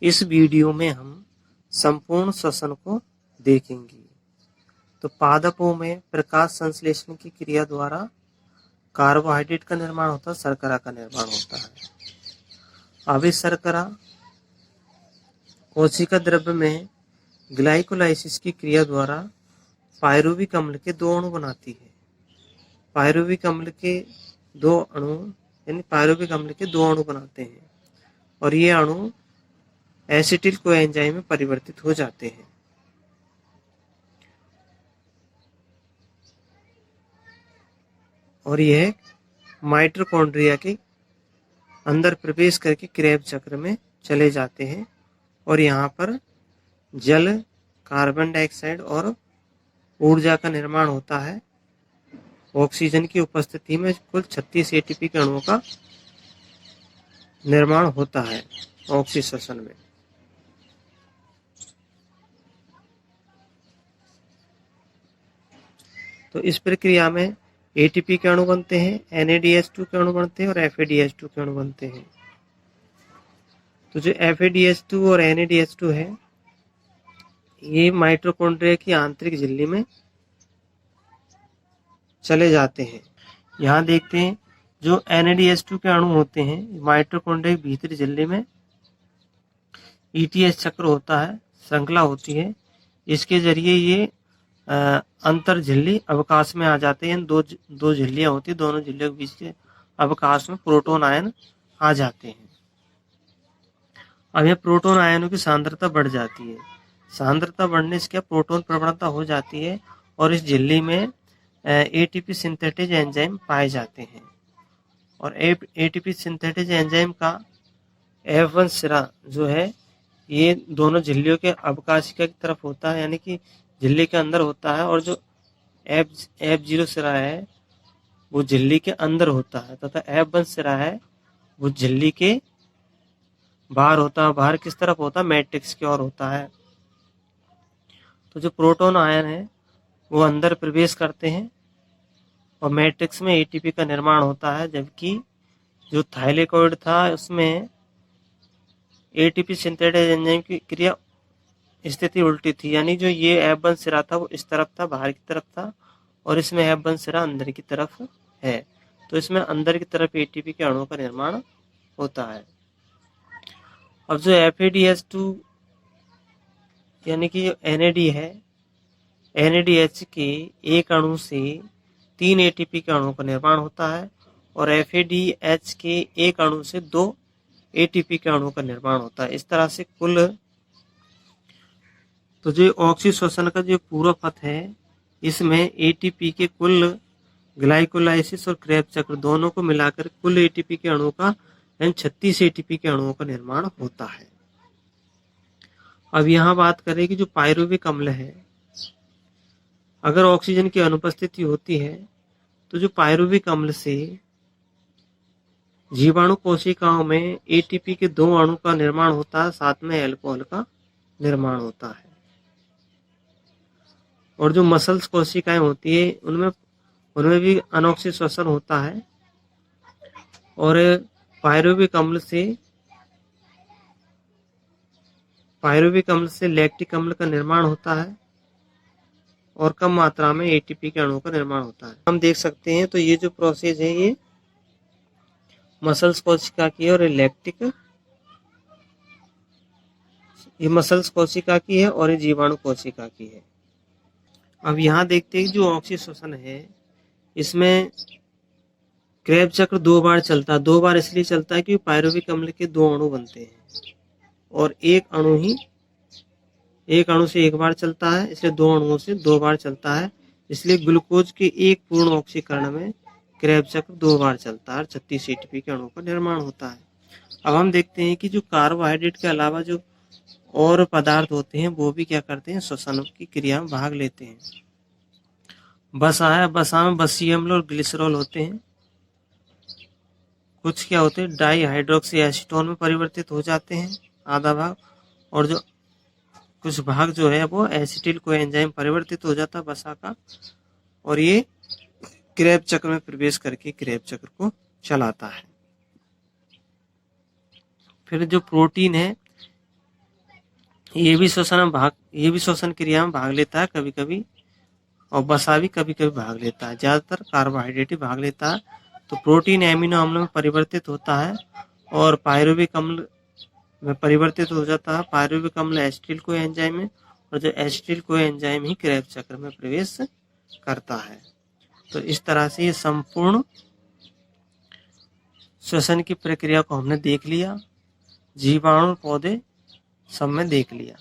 इस वीडियो में हम संपूर्ण श्वसन को देखेंगे। तो पादपों में प्रकाश संश्लेषण की क्रिया द्वारा कार्बोहाइड्रेट का निर्माण होता है, शर्करा का निर्माण होता है। अब इस शर्करा कोशिका द्रव्य में ग्लाइकोलाइसिस की क्रिया द्वारा पायरुविक अम्ल के दो अणु बनाती है। पायरुविक अम्ल के दो अणु पायरुविक अम्ल के दो अणु बनाते हैं और ये अणु एसिटिल कोएंजाइम में परिवर्तित हो जाते हैं। और यह माइटोकॉन्ड्रिया के अंदर प्रवेश करके क्रेब्स चक्र में चले जाते हैं और यहाँ पर जल, कार्बन डाइऑक्साइड और ऊर्जा का निर्माण होता है। ऑक्सीजन की उपस्थिति में कुल 36 एटीपी के अणुओं का निर्माण होता है ऑक्सीश्वसन में। तो इस प्रक्रिया में एटीपी के अणु बनते हैं, NADH2 के अणु बनते हैं और FADH2 के अणु बनते हैं। तो जो FADH2 और NADH2 है, ये माइटोकॉन्ड्रिया की आंतरिक झिल्ली में चले जाते हैं। यहाँ देखते हैं जो NADH2 के अणु होते हैं माइटोकॉन्ड्रिया की भीतरी झिल्ली में ETH चक्र होता है, श्रृंखला होती है। इसके जरिए ये अंतर झिल्ली अवकाश में आ जाते हैं। दो झिल्लियां होती है, दोनों झिल्लियों के बीच के अवकाश में प्रोटॉन आयन आ जाते हैं। अब यह प्रोटॉन आयनों की सांद्रता बढ़ जाती है। सांद्रता बढ़ने से क्या प्रोटॉन प्रवणता हो जाती है और इस झिल्ली में एटीपी सिंथेटेज एंजाइम पाए जाते हैं। और एटीपी सिंथेटेज एंजाइम का F1 सिरा जो है ये दोनों झिल्लियों के अवकाशिका की तरफ होता है, यानी कि झिल्ली के अंदर होता है, और जो F0 सिरा है वो झिल्ली के अंदर होता है तथा F1 सिरा है वो झिल्ली के बाहर होता है। बाहर किस तरफ होता है? मैट्रिक्स की ओर होता है। तो जो प्रोटॉन आयन है वो अंदर प्रवेश करते हैं और मैट्रिक्स में एटीपी का निर्माण होता है, जबकि जो थाइलेकॉइड था उसमें एटीपी सिंथेटेज एंजाइम की क्रिया स्थिति उल्टी थी, यानी जो ये F1 सिरा था वो इस तरफ था, बाहर की तरफ था, और इसमें F1 सिरा अंदर की तरफ है। तो इसमें अंदर की तरफ एटीपी के अणुओं का निर्माण होता है। अब जो FADH2 यानी कि NAD है, NADH के एक अणु से 3 एटीपी के अणुओं का निर्माण होता है और FADH के एक अणु से 2 एटीपी के अणुओं का निर्माण होता है। इस तरह से कुल तो जो ऑक्सीश्वसन का जो पूरा पथ है इसमें एटीपी के कुल ग्लाइकोलाइसिस और क्रेब्स चक्र दोनों को मिलाकर कुल एटीपी के अणुओं का 36 एटीपी के अणुओं का निर्माण होता है। अब यहाँ बात करें कि जो पायरुविक अम्ल है, अगर ऑक्सीजन की अनुपस्थिति होती है तो जो पायरुविक अम्ल से जीवाणु कोशिकाओं में एटीपी के 2 अणु का निर्माण होता है, साथ में अल्कोहल का निर्माण होता है। और जो मसल्स कोशिकाएं होती है उनमें भी अनॉक्सिक श्वसन होता है और पायरुविक अम्ल से लैक्टिक अम्ल का निर्माण होता है और कम मात्रा में एटीपी के अणुओं का निर्माण होता है। हम देख सकते हैं तो ये जो प्रोसेस है ये मसल्स कोशिका की है और ये मसल्स कोशिका की है और ये जीवाणु कोशिका की है। अब यहाँ देखते हैं जो ऑक्सीश्वसन है इसमें क्रेब्स चक्र 2 बार चलता है। 2 बार इसलिए चलता है क्योंकि पायरुविक अम्ल के 2 अणु बनते हैं और एक अणु से 1 बार चलता है, इसलिए 2 अणुओं से 2 बार चलता है। इसलिए ग्लूकोज के एक पूर्ण ऑक्सीकरण में क्रेब्स चक्र 2 बार चलता है, 36 एटीपी के अणुओं का निर्माण होता है। अब हम देखते हैं कि जो कार्बोहाइड्रेट के अलावा जो और पदार्थ होते हैं वो भी क्या करते हैं, श्वसन की क्रिया में भाग लेते हैं। बसा है, बसा में बसीय अम्ल और ग्लिसरॉल होते हैं। कुछ क्या होते हैं डाई हाइड्रोक्सी एसीटोन में परिवर्तित हो जाते हैं आधा भाग, और जो कुछ भाग जो है वो एसिटिल कोएंजाइम परिवर्तित हो जाता है बसा का, और ये क्रेब्स चक्र में प्रवेश करके क्रेब्स चक्र को चलाता है। फिर जो प्रोटीन है ये भी श्वसन क्रिया में भाग लेता है कभी कभी, और वसा भी कभी कभी भाग लेता है। ज़्यादातर कार्बोहाइड्रेट ही भाग लेता है। तो प्रोटीन एमिनो अम्ल में परिवर्तित होता है और पायरुविक अम्ल में परिवर्तित हो जाता है। पायरुविक अम्ल एसिटिल को एंजाइम है, और जो एसिटिल को एंजाइम ही क्रेब्स चक्र में प्रवेश करता है। तो इस तरह से ये संपूर्ण श्वसन की प्रक्रिया को हमने देख लिया, जीवाणु पौधे सब में देख लिया।